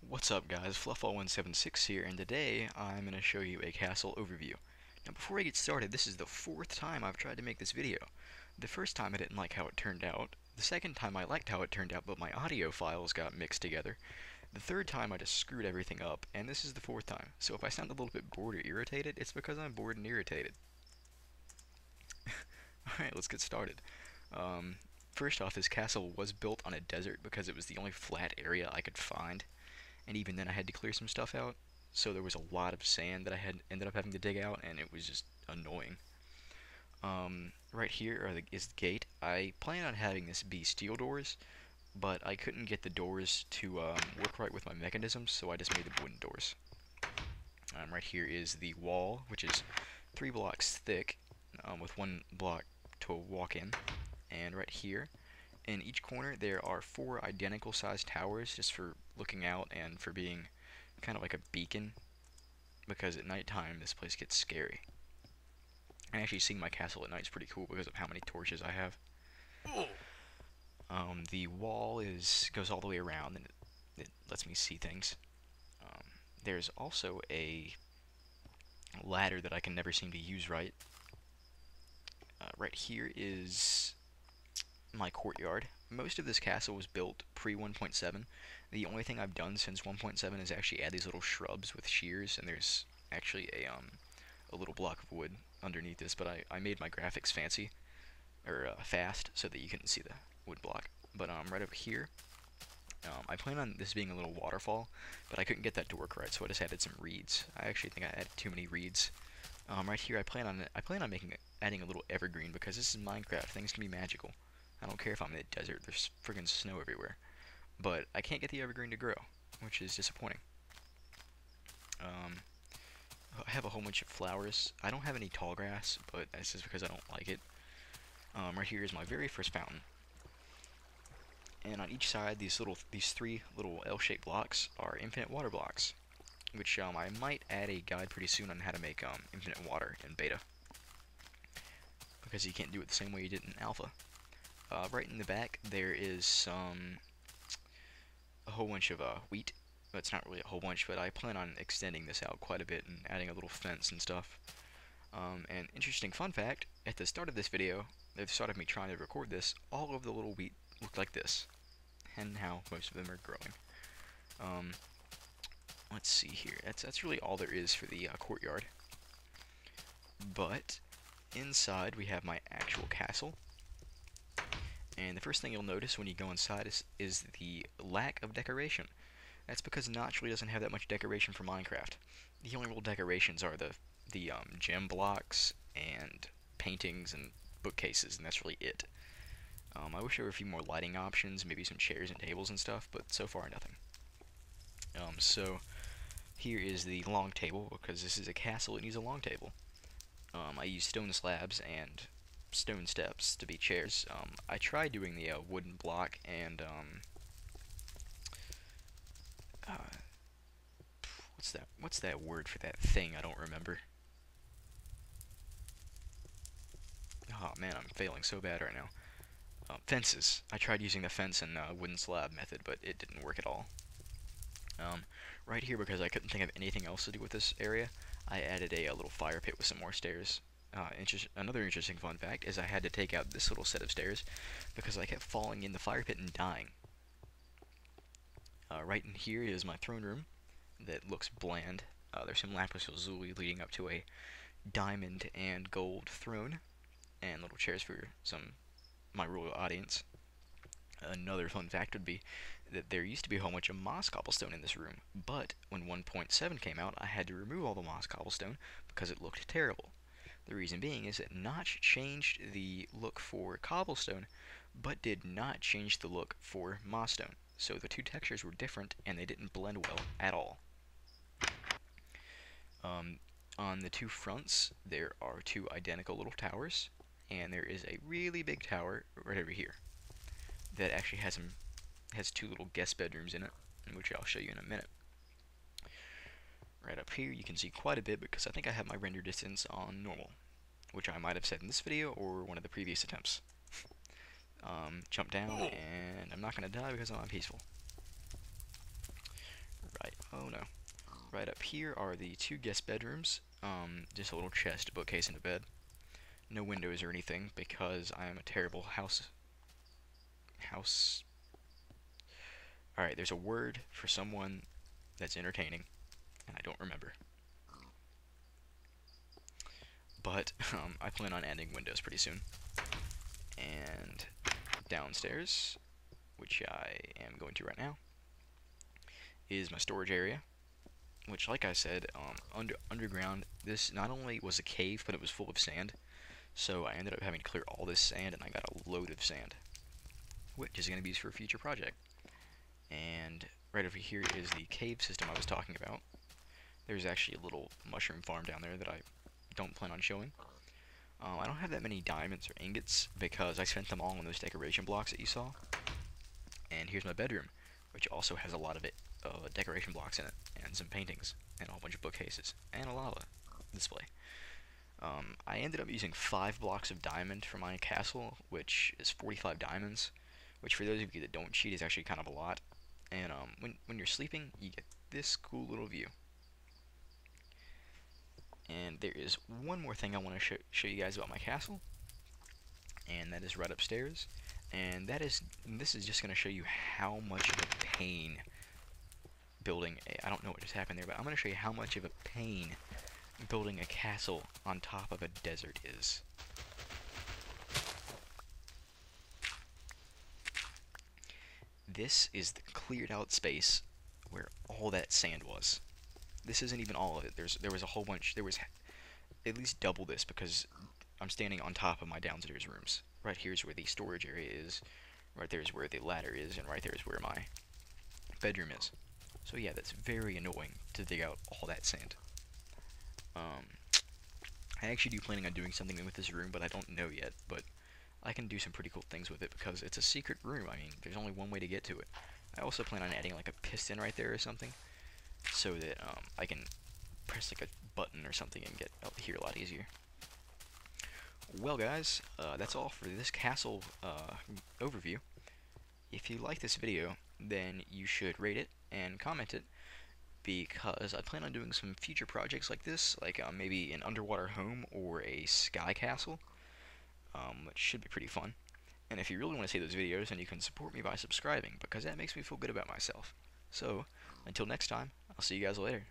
What's up guys, Fluffball176 here, and today I'm going to show you a castle overview. Now before I get started, this is the fourth time I've tried to make this video. The first time I didn't like how it turned out, the second time I liked how it turned out but my audio files got mixed together, the third time I just screwed everything up, and this is the fourth time. So if I sound a little bit bored or irritated, it's because I'm bored and irritated. Alright, let's get started. First off, this castle was built on a desert because it was the only flat area I could find. And even then I had to clear some stuff out, so there was a lot of sand that I had ended up having to dig out, and it was just annoying. Right here is the gate. I plan on having this be steel doors, but I couldn't get the doors to work right with my mechanisms, so I just made the wooden doors. Right here is the wall, which is 3 blocks thick, with 1 block to walk in. And right here, in each corner, there are 4 identical sized towers just for looking out and for being kind of like a beacon, because at nighttime this place gets scary. And actually seeing my castle at night is pretty cool because of how many torches I have. The wall goes all the way around, and it lets me see things. There's also a ladder that I can never seem to use right. Right here is my courtyard. Most of this castle was built pre 1.7. The only thing I've done since 1.7 is actually add these little shrubs with shears, and there's actually a little block of wood underneath this, but I made my graphics fancy, or fast, so that you couldn't see the wood block. But right over here, I plan on this being a little waterfall, but I couldn't get that to work right, so I just added some reeds. I actually think I added too many reeds. Right here, I plan on adding a little evergreen, because this is Minecraft. Things can be magical. I don't care if I'm in the desert, there's friggin' snow everywhere. But I can't get the evergreen to grow, which is disappointing. I have a whole bunch of flowers. I don't have any tall grass, but that's just because I don't like it. Right here is my very first fountain. And on each side, these 3 little L-shaped blocks are infinite water blocks, which I might add a guide pretty soon on how to make infinite water in beta, because you can't do it the same way you did in alpha. Right in the back, there is a whole bunch of wheat. Well, it's not really a whole bunch, but I plan on extending this out quite a bit and adding a little fence and stuff. And interesting fun fact, at the start of this video, at the start of me trying to record this, all of the little wheat looked like this. And now most of them are growing. Let's see here. That's really all there is for the courtyard. But inside we have my actual castle. And the first thing you'll notice when you go inside is the lack of decoration. That's because Notch really doesn't have that much decoration for Minecraft. The only real decorations are the gem blocks and paintings and bookcases, and that's really it. I wish there were a few more lighting options, maybe some chairs and tables and stuff, but so far nothing. So here is the long table, because this is a castle, it needs a long table. I use stone slabs and stone steps to be chairs. I tried doing the wooden block and what's that word for that thing? I don't remember. Oh man, I'm failing so bad right now. Fences. I tried using the fence and wooden slab method, but it didn't work at all. Right here, because I couldn't think of anything else to do with this area, I added a little fire pit with some more stairs. Another interesting fun fact is I had to take out this little set of stairs because I kept falling in the fire pit and dying. Right in here is my throne room that looks bland. There's some lapis lazuli leading up to a diamond and gold throne, and little chairs for my royal audience. Another fun fact would be that there used to be a whole bunch of moss cobblestone in this room, but when 1.7 came out, I had to remove all the moss cobblestone because it looked terrible. The reason being is that Notch changed the look for cobblestone, but did not change the look for moss stone. So the two textures were different, and they didn't blend well at all. On the 2 fronts, there are 2 identical little towers, and there is a really big tower right over here that actually has 2 little guest bedrooms in it, which I'll show you in a minute. Right up here you can see quite a bit because I think I have my render distance on normal, which I might have said in this video or one of the previous attempts. Jump down, and I'm not going to die because I'm on peaceful. right up here are the two guest bedrooms. Just a little chest, a bookcase, and a bed. No windows or anything because I am a terrible house. All right, there's a word for someone that's entertaining, and I don't remember. But I plan on adding windows pretty soon. And downstairs, which I am going to right now, is my storage area. Which, like I said, underground, this not only was a cave, but it was full of sand. So I ended up having to clear all this sand, and I got a load of sand, which is going to be used for a future project. And right over here is the cave system I was talking about. There's actually a little mushroom farm down there that I don't plan on showing. I don't have that many diamonds or ingots because I spent them all on those decoration blocks that you saw. And here's my bedroom, which also has a lot of decoration blocks in it, and some paintings, and a whole bunch of bookcases, and a lava display. I ended up using 5 blocks of diamond for my castle, which is 45 diamonds, which for those of you that don't cheat is actually kind of a lot. And when you're sleeping, you get this cool little view. And there is one more thing I want to show you guys about my castle, and that is right upstairs. And this is just going to show you how much of a pain building I don't know what just happened there, but I'm going to show you how much of a pain building a castle on top of a desert is. This is the cleared out space where all that sand was. This isn't even all of it. There was a whole bunch. There was at least double this because I'm standing on top of my downstairs rooms. Right here is where the storage area is. Right there is where the ladder is, and right there is where my bedroom is. So yeah, that's very annoying to dig out all that sand. I actually do planning on doing something with this room, but I don't know yet. But I can do some pretty cool things with it because it's a secret room. I mean, there's only one way to get to it. I also plan on adding like a piston right there or something, so that I can press like a button or something and get up here a lot easier. Well, guys, that's all for this castle overview. If you like this video, then you should rate it and comment it, because I plan on doing some future projects like this, like maybe an underwater home or a sky castle, which should be pretty fun. And if you really want to see those videos, then you can support me by subscribing, because that makes me feel good about myself. So, until next time, I'll see you guys later.